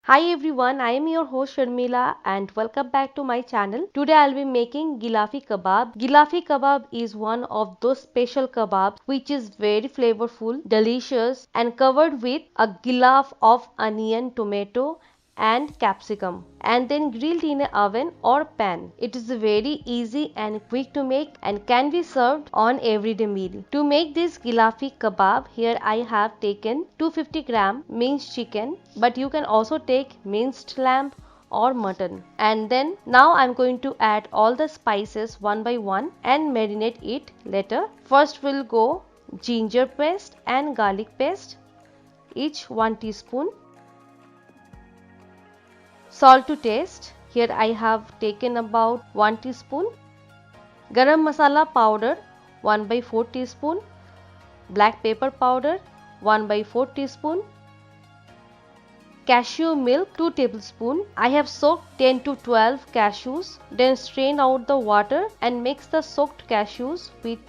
Hi everyone, I am your host Sharmila and welcome back to my channel. Today I will be making Gilafi kebab. Gilafi kebab is one of those special kebabs which is very flavorful, delicious and covered with a gilaf of onion, tomato and capsicum and then grilled in an oven or pan. It is very easy and quick to make and can be served on everyday meal. To make this Gilafi kebab, here I have taken 250 gram minced chicken, but you can also take minced lamb or mutton. And then now I'm going to add all the spices one by one and marinate it later. First we'll go ginger paste and garlic paste, each 1 teaspoon. Salt to taste. Here I have taken about 1 teaspoon. Garam masala powder 1 by 4 teaspoon. Black pepper powder 1 by 4 teaspoon. Cashew milk 2 tablespoon. I have soaked 10 to 12 cashews. Then strain out the water and mix the soaked cashews with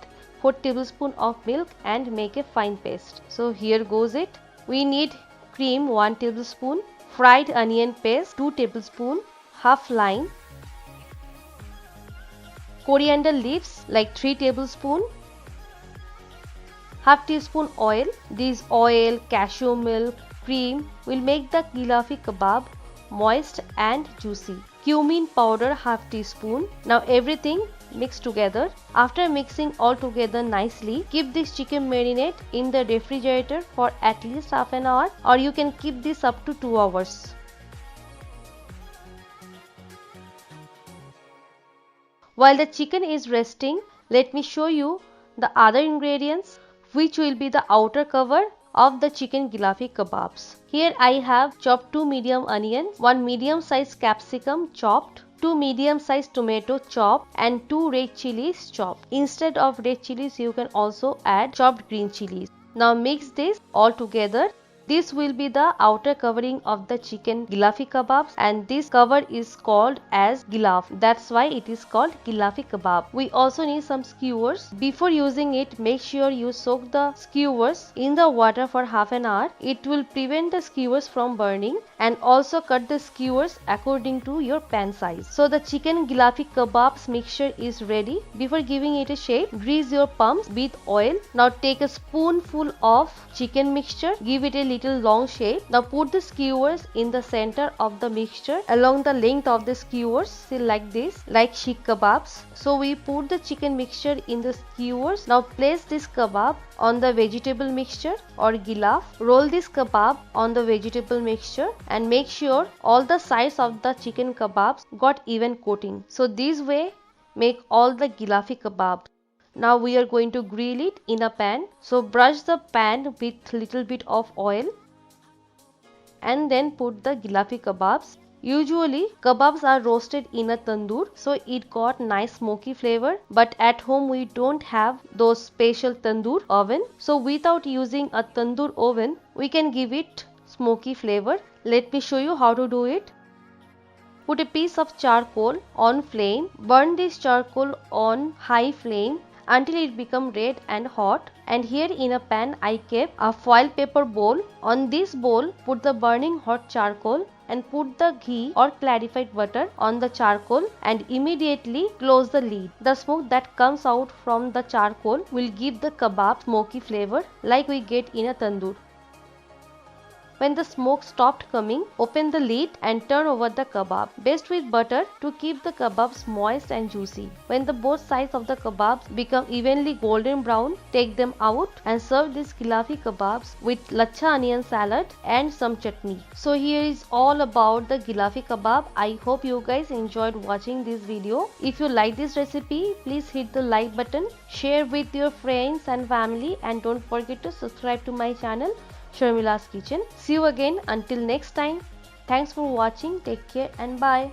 4 tablespoon of milk and make a fine paste. So here goes it. We need cream 1 tablespoon. Fried onion paste 2 tablespoon, half lime, coriander leaves like 3 tablespoon, half teaspoon oil. This oil, cashew milk, cream will make the Gilafi kebab moist and juicy. Cumin powder half teaspoon. Now everything mix together. After mixing all together nicely, keep this chicken marinade in the refrigerator for at least half an hour, or you can keep this up to 2 hours. While the chicken is resting, let me show you the other ingredients which will be the outer cover of the chicken Gilafi kebabs. Here I have chopped 2 medium onions, 1 medium sized capsicum chopped, 2 medium sized tomato chopped and 2 red chilies chopped. Instead of red chilies you can also add chopped green chilies. Now mix this all together. This will be the outer covering of the chicken Gilafi kebabs and this cover is called as gilaf. That's why it is called Gilafi kebab. We also need some skewers. Before using it, make sure you soak the skewers in the water for half an hour. It will prevent the skewers from burning and also cut the skewers according to your pan size. So the chicken Gilafi kebabs mixture is ready. Before giving it a shape, grease your palms with oil. Now take a spoonful of chicken mixture, give it a little long shape. Now put the skewers in the center of the mixture along the length of the skewers, see like this, like sheikh kebabs. So we put the chicken mixture in the skewers. Now place this kebab on the vegetable mixture or gilaf. Roll this kebab on the vegetable mixture and make sure all the sides of the chicken kebabs got even coating. So this way make all the Gilafi kebabs. Now we are going to grill it in a pan. So brush the pan with little bit of oil and then put the Gilafi kebabs. Usually kebabs are roasted in a tandoor, so it got nice smoky flavor, but at home we don't have those special tandoor oven. So without using a tandoor oven, we can give it smoky flavor. Let me show you how to do it. Put a piece of charcoal on flame. Burn this charcoal on high flame until it become red and hot. And here in a pan I kept a foil paper bowl. On this bowl put the burning hot charcoal and put the ghee or clarified butter on the charcoal and immediately close the lid. The smoke that comes out from the charcoal will give the kebab smoky flavor like we get in a tandoor. When the smoke stopped coming, open the lid and turn over the kebab. Baste with butter to keep the kebabs moist and juicy. When the both sides of the kebabs become evenly golden brown, take them out and serve these Gilafi kebabs with lachha onion salad and some chutney. So here is all about the Gilafi kebab. I hope you guys enjoyed watching this video. If you like this recipe, please hit the like button, share with your friends and family, and don't forget to subscribe to my channel Sharmila's Kitchen. See you again until next time. Thanks for watching. Take care and bye.